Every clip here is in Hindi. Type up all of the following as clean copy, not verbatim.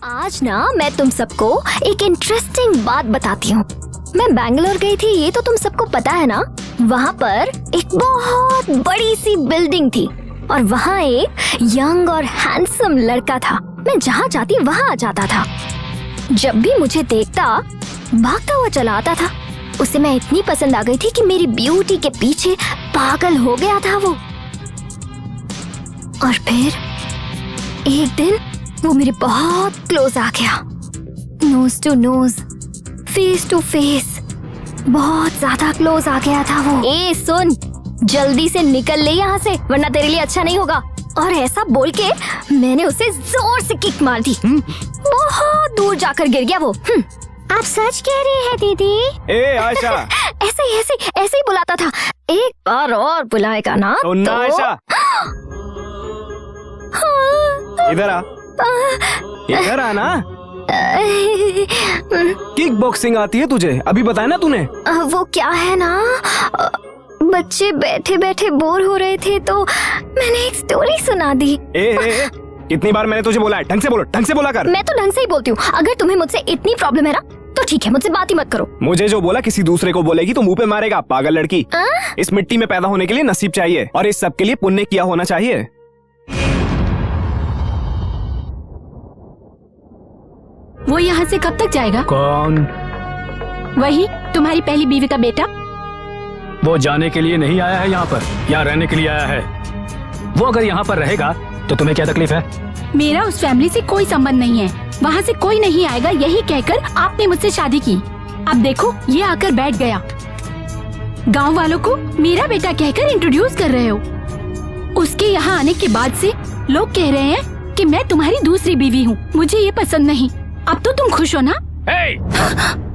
आज ना मैं तुम सबको एक इंटरेस्टिंग बात बताती हूँ। मैं बैंगलोर गई थी, ये तो तुम सबको पता है ना। वहाँ पर एक बहुत बड़ी सी बिल्डिंग थी और वहाँ एक यंग और हैंडसम लड़का था। मैं जहाँ जाती वहाँ आ जाता था। जब भी मुझे देखता भागता हुआ चला आता था। उसे मैं इतनी पसंद आ गई थी कि मेरी ब्यूटी के पीछे पागल हो गया था वो। और फिर एक दिन वो मेरे बहुत क्लोज आ गया, nose to nose, face to face, बहुत ज्यादा क्लोज आ गया था वो। ए सुन, जल्दी से निकल ले यहाँ से वरना तेरे लिए अच्छा नहीं होगा। और ऐसा बोल के मैंने उसे जोर से किक मार दी। बहुत दूर जाकर गिर गया वो। आप सच कह रही है दीदी? ए आयशा। ऐसे ही बुलाता था। एक बार और बुलाएगा ना तो आयशा, इधर आ, इधर आना। किक बॉक्सिंग आती है तुझे? अभी बताया ना तूने। वो क्या है ना, बच्चे बैठे बैठे बोर हो रहे थे तो मैंने एक स्टोरी सुना दी। ए, कितनी बार मैंने तुझे बोला है, ढंग से बोलो, ढंग से बोला कर। मैं तो ढंग से ही बोलती हूँ। अगर तुम्हें मुझसे इतनी प्रॉब्लम है ना तो ठीक है, मुझसे बात ही मत करो। मुझे जो बोला किसी दूसरे को बोलेगी तो मुंह पे मारेगा, पागल लड़की। इस मिट्टी में पैदा होने के लिए नसीब चाहिए और इस सब के लिए पुण्य किया होना चाहिए। वो यहाँ से कब तक जाएगा? कौन? वही तुम्हारी पहली बीवी का बेटा। वो जाने के लिए नहीं आया है यहाँ पर, यहाँ रहने के लिए आया है। वो अगर यहाँ पर रहेगा तो तुम्हें क्या तकलीफ है? मेरा उस फैमिली से कोई संबंध नहीं है, वहाँ से कोई नहीं आएगा, यही कहकर आपने मुझसे शादी की। अब देखो ये आकर बैठ गया। गांव वालों को मेरा बेटा कहकर इंट्रोड्यूस कर रहे हो। उसके यहाँ आने के बाद से लोग कह रहे हैं कि मैं तुम्हारी दूसरी बीवी हूँ। मुझे ये पसंद नहीं। अब तो तुम खुश हो ना?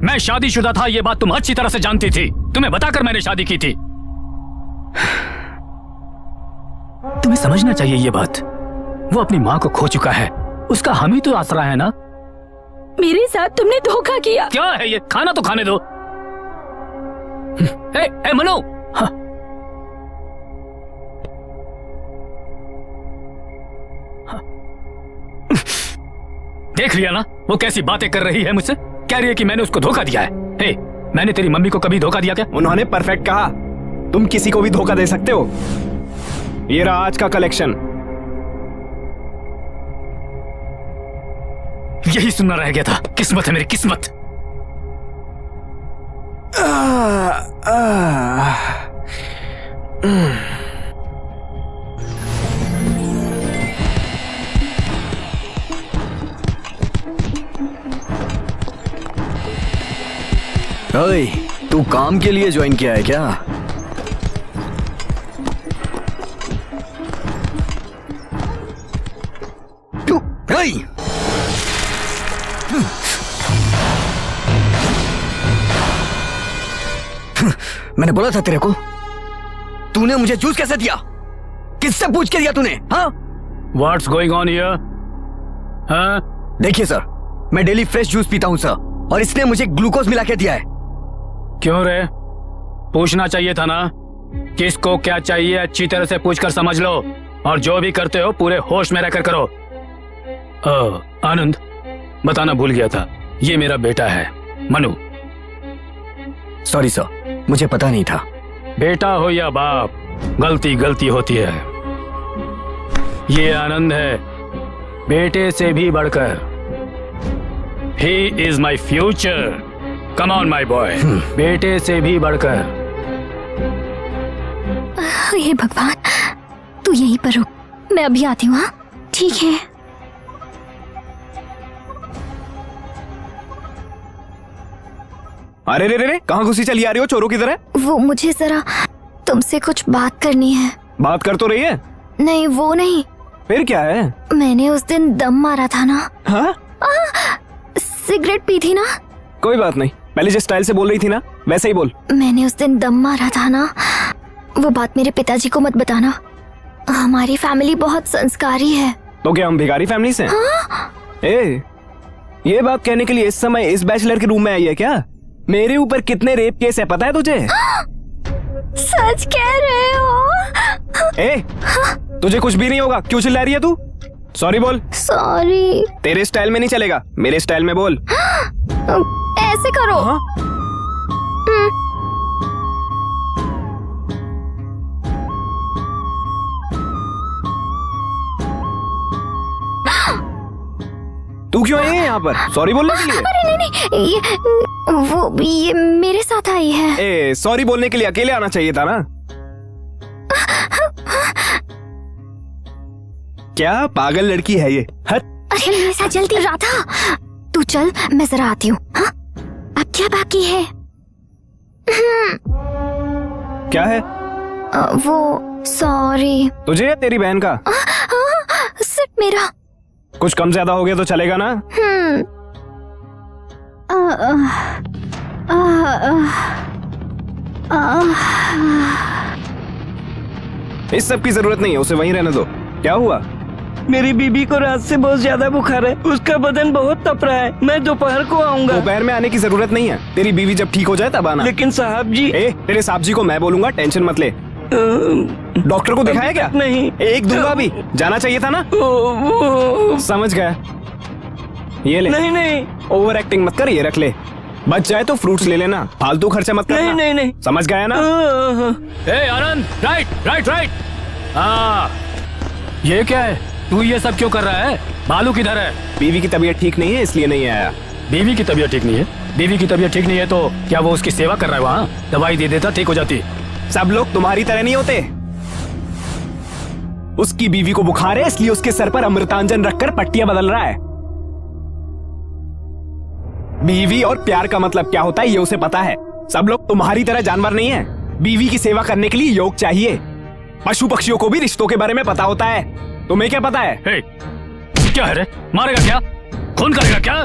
मैं शादीशुदा था, ये बात तुम अच्छी तरह से जानती थी। तुम्हें बताकर मैंने शादी की थी। तुम्हें समझना चाहिए ये बात। वो अपनी माँ को खो चुका है, उसका हम ही तो आसरा है ना। मेरे साथ तुमने धोखा किया। क्या है ये? खाना तो खाने दो। ए मनु, हाँ। देख लिया ना वो कैसी बातें कर रही है मुझसे। कह रही है कि मैंने उसको धोखा दिया है। हे, मैंने तेरी मम्मी को कभी धोखा दिया क्या? उन्होंने परफेक्ट कहा, तुम किसी को भी धोखा दे सकते हो। ये रहा आज का कलेक्शन। यही सुनना रह गया था। किस्मत है मेरी, किस्मत। ओए, तू काम के लिए ज्वाइन किया है क्या? तू मैंने बोला था तेरे को। तूने मुझे जूस कैसे दिया? किससे पूछ के दिया तूने? हाँ? What's going on here? हाँ? देखिए सर, मैं डेली फ्रेश जूस पीता हूँ सर, और इसने मुझे ग्लूकोज मिला के दिया है। क्यों रे? पूछना चाहिए था ना। किसको क्या चाहिए अच्छी तरह से पूछकर समझ लो, और जो भी करते हो पूरे होश में रहकर करो। आनंद, बताना भूल गया था, ये मेरा बेटा है मनु। सॉरी सर, मुझे पता नहीं था। बेटा हो या बाप, गलती गलती होती है। ये आनंद है, बेटे से भी बढ़कर। He is my future. Come on, my boy. बेटे से भी बढ़कर। हे भगवान, तू यहीं पर रुक, मैं अभी आती हूँ। ठीक है। अरे रे रे रे, कहाँ घुसी चली आ रही हो? चोरों की तरह। वो मुझे जरा तुमसे कुछ बात करनी है। बात कर तो रही है। नहीं वो नहीं। फिर क्या है? मैंने उस दिन दम मारा था ना। हाँ? सिगरेट पी थी ना। कोई बात नहीं, पहले जिस स्टाइल से बोल रही थी ना वैसे ही बोल। मैंने उस दिन दम मारा था ना, वो बात मेरे पिताजी को मत बताना। हमारी फैमिली बहुत संस्कारी है। तो क्या हम भिखारी फैमिली से? हाँ? ये बात कहने के लिए इस समय इस बैचलर के रूम में आई है क्या? मेरे ऊपर कितने रेप केस है पता है तुझे? सच कह रहे हो? तुझे कुछ भी नहीं होगा, क्यों चिल्ला रही है तू? सॉरी बोल। सॉरी। तेरे स्टाइल में नहीं चलेगा, मेरे स्टाइल में बोल। ऐसे करो। हाँ? तू क्यों आई है यहाँ पर? सॉरी बोलने के लिए? अरे नहीं, ये मेरे साथ आई है। ए, सॉरी बोलने के लिए अकेले आना चाहिए था ना। क्या पागल लड़की है ये? हट। अरे मेरे साथ जल्दी। राधा तू चल, मैं जरा आती हूँ। हाँ? अब क्या बाकी है? क्या है? वो सॉरी। तुझे या तेरी बहन का? सिर्फ मेरा। कुछ कम ज्यादा हो गया तो चलेगा ना? इस सब की जरूरत नहीं है, उसे वहीं रहने दो। क्या हुआ? मेरी बीबी को रात से बहुत ज्यादा बुखार है, उसका बदन बहुत तप रहा है। मैं दोपहर को आऊंगा। दोपहर में आने की जरूरत नहीं है, तेरी बीवी जब ठीक हो जाए तब आना। लेकिन साहब जी। तेरे साहब जी को मैं बोलूंगा, टेंशन मत ले। डॉक्टर को दिखाया क्या? नहीं। एक दूंगा भी, जाना चाहिए था ना। समझ गया, ये ले। नहीं। ओवर एक्टिंग मत कर, ये रख ले। बच जाए तो फ्रूट्स ले लेना, फालतू खर्चा मत करना। नहीं। समझ गया ना? ए आनंद, राइट। हाँ, ये क्या है? तू ये सब क्यों कर रहा है? बालू किधर है? बीवी की तबीयत ठीक नहीं है इसलिए नहीं आया। बीवी की तबीयत ठीक नहीं है? बीवी की तबीयत ठीक नहीं है तो क्या वो उसकी सेवा कर रहा है वहाँ? दवाई दे देता, ठीक हो जाती। सब लोग तुम्हारी तरह नहीं होते। उसकी बीवी को बुखार है इसलिए उसके सर पर अमृतांजन रखकर पट्टियां बदल रहा है। बीवी और प्यार का मतलब क्या होता है ये उसे पता है। सब लोग तुम्हारी तरह जानवर नहीं है। बीवी की सेवा करने के लिए योग चाहिए। पशु पक्षियों को भी रिश्तों के बारे में पता होता है। तुम्हें क्या पता है? हे, क्या है रे? मारेगा क्या? खून करेगा क्या?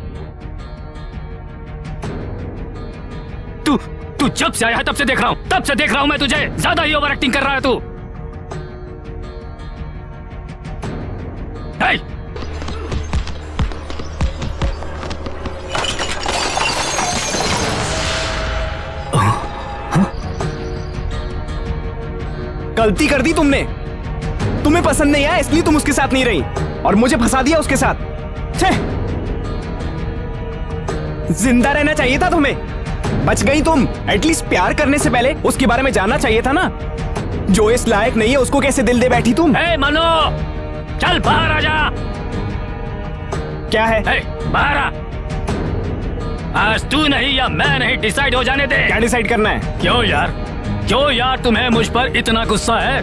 तू जब से आया है तब से देख रहा हूं मैं तुझे। ज्यादा ही ओवर एक्टिंग कर रहा है तू। हे! गलती कर दी तुमने। तुम्हें पसंद नहीं आया इसलिए तुम उसके साथ नहीं रही और मुझे फंसा दिया उसके साथ। छे! जिंदा रहना चाहिए था तुम्हें। बच गई तुम। एटलीस्ट प्यार करने से पहले उसके बारे में जानना चाहिए था ना। जो इस लायक नहीं है उसको कैसे दिल दे बैठी तुम? हे मनो, चल बाहर आ जा। क्या है? हे, बाहर आ। आज तू नहीं या मैं नहीं डिसाइड हो जाने दे। क्या डिसाइड करना है? क्यों यार तुम्हें मुझ पर इतना गुस्सा है?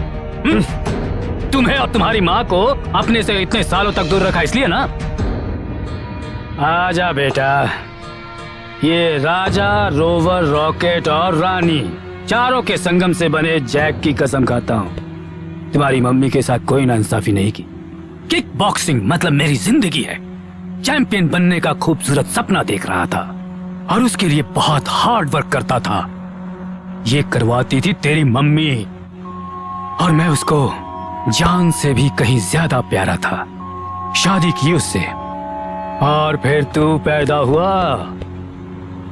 तुम्हें और तुम्हारी माँ को अपने से इतने सालों तक दूर रखा इसलिए ना। आजा बेटा, ये राजा, रोवर, रॉकेट और रानी चारों के संगम से बने जैक की कसम खाता हूँ तुम्हारी मम्मी के साथ कोई नाइंसाफी नहीं की। किक बॉक्सिंग मतलब मेरी जिंदगी है। चैंपियन बनने का खूबसूरत सपना देख रहा था और उसके लिए बहुत हार्ड वर्क करता था। ये करवाती थी तेरी मम्मी और मैं उसको जान से भी कहीं ज्यादा प्यारा था। शादी की उससे और फिर तू पैदा हुआ।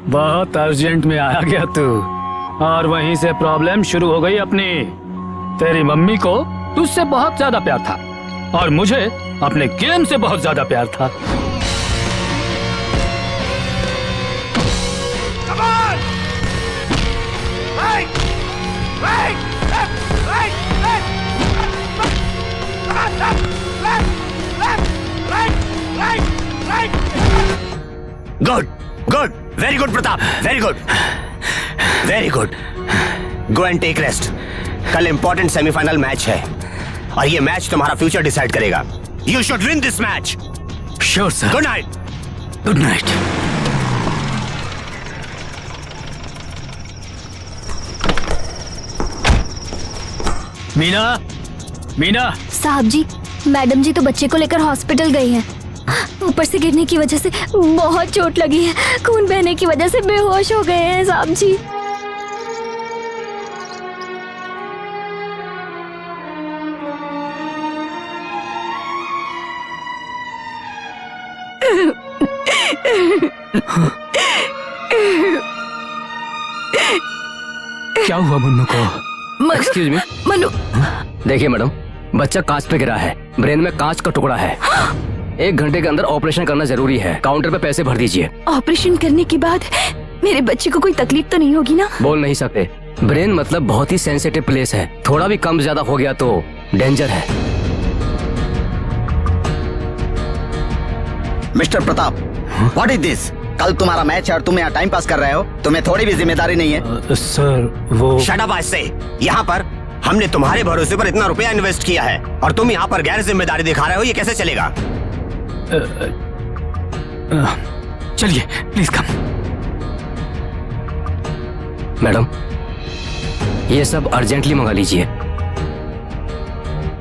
बहुत अर्जेंट में आया गया तू और वहीं से प्रॉब्लम शुरू हो गई अपनी। तेरी मम्मी को तुझसे बहुत ज्यादा प्यार था और मुझे अपने गेम से बहुत ज्यादा प्यार था। Good, very good Pratap, very good. Go and take rest. कल इंपॉर्टेंट सेमीफाइनल मैच है और ये मैच तुम्हारा फ्यूचर डिसाइड करेगा। You should win this match. Sure sir. Good night. Good night. Meena. साहब जी, मैडम जी तो बच्चे को लेकर हॉस्पिटल गई हैं। ऊपर से गिरने की वजह से बहुत चोट लगी है। खून बहने की वजह से बेहोश हो गए हैं साहब जी। क्या हुआ मुन्नू को? Excuse me. मनु। देखिए मैडम, बच्चा कांच पे गिरा है, ब्रेन में कांच का टुकड़ा है। 1 घंटे के अंदर ऑपरेशन करना जरूरी है। काउंटर पे पैसे भर दीजिए। ऑपरेशन करने के बाद मेरे बच्चे को कोई तकलीफ तो नहीं होगी ना? बोल नहीं सकते। ब्रेन मतलब बहुत ही सेंसिटिव प्लेस है। थोड़ा भी कम ज्यादा हो गया तो डेंजर है। Mister Pratap, what is this? कल तुम्हारा मैच है और तुम यहाँ टाइम पास कर रहे हो। तुम्हें थोड़ी भी जिम्मेदारी नहीं है। सर वो शट अप आज से। यहाँ पर हमने तुम्हारे भरोसे पर इतना रुपया इन्वेस्ट किया है और तुम यहाँ पर गैर जिम्मेदारी दिखा रहे हो, ये कैसे चलेगा? चलिए प्लीज कम। मैडम, ये सब अर्जेंटली मंगा लीजिए।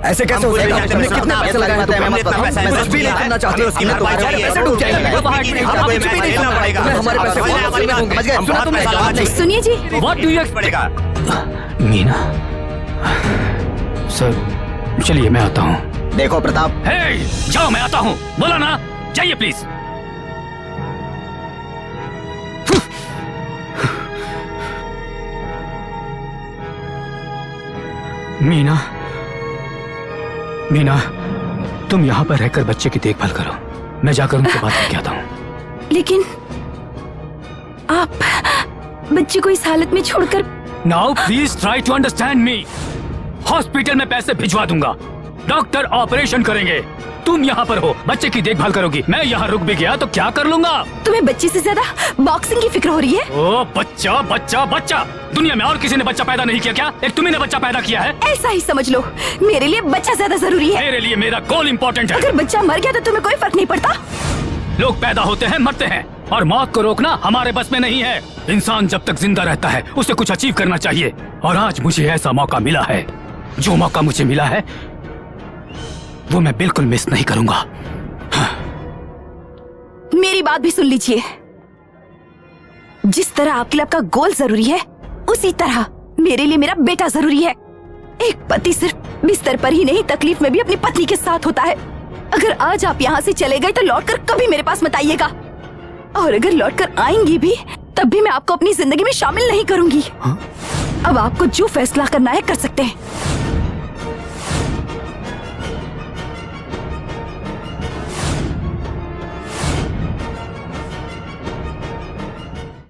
ऐसे कैसे हो जाएगा? तुमने कितने पैसे लगाए हैं? तुम्हें मत बताओ। मैं कुछ भी नहीं करना चाहती। तुम्हारे पैसे डूब जाएंगे। हमारे पैसे समझ गए? सुना तुमने? सुनिए जी, व्हाट डू यू पड़ेगा। मीना सर, चलिए मैं आता हूँ। देखो प्रताप, हे, जाओ मैं आता हूँ। बोला ना, जाइए प्लीज। मीना, मीना, तुम यहाँ पर रहकर बच्चे की देखभाल करो। मैं जाकर उनसे बात करके आता हूँ। लेकिन आप बच्चे को इस हालत में छोड़कर। Now please try to understand me. Hospital में पैसे भिजवा दूंगा, डॉक्टर ऑपरेशन करेंगे, तुम यहाँ पर हो, बच्चे की देखभाल करोगी। मैं यहाँ रुक भी गया तो क्या कर लूंगा? तुम्हें बच्चे से ज्यादा बॉक्सिंग की फिक्र हो रही है? ओ बच्चा बच्चा बच्चा, दुनिया में और किसी ने बच्चा पैदा नहीं किया क्या? एक तुम्ही ने बच्चा पैदा किया है। ऐसा ही समझ लो, मेरे लिए बच्चा ज्यादा जरूरी है। मेरे लिए मेरा गोल इम्पोर्टेंट है। अगर बच्चा मर गया तो तुम्हें कोई फर्क नहीं पड़ता। लोग पैदा होते हैं, मरते हैं, और मौत को रोकना हमारे बस में नहीं है। इंसान जब तक जिंदा रहता है उसे कुछ अचीव करना चाहिए, और आज मुझे ऐसा मौका मिला है। जो मौका मुझे मिला है वो मैं बिल्कुल मिस नहीं करूंगा। मेरी बात भी सुन लीजिए। जिस तरह आपके लिए आपका गोल जरूरी है, उसी तरह मेरे लिए मेरा बेटा जरूरी है। एक पति सिर्फ बिस्तर पर ही नहीं, तकलीफ में भी अपनी पत्नी के साथ होता है। अगर आज आप यहाँ से चले गए तो लौटकर कभी मेरे पास मत आइएगा, और अगर लौटकर आएंगी भी तब भी मैं आपको अपनी जिंदगी में शामिल नहीं करूंगी। अब आपको जो फैसला करना है कर सकते हैं।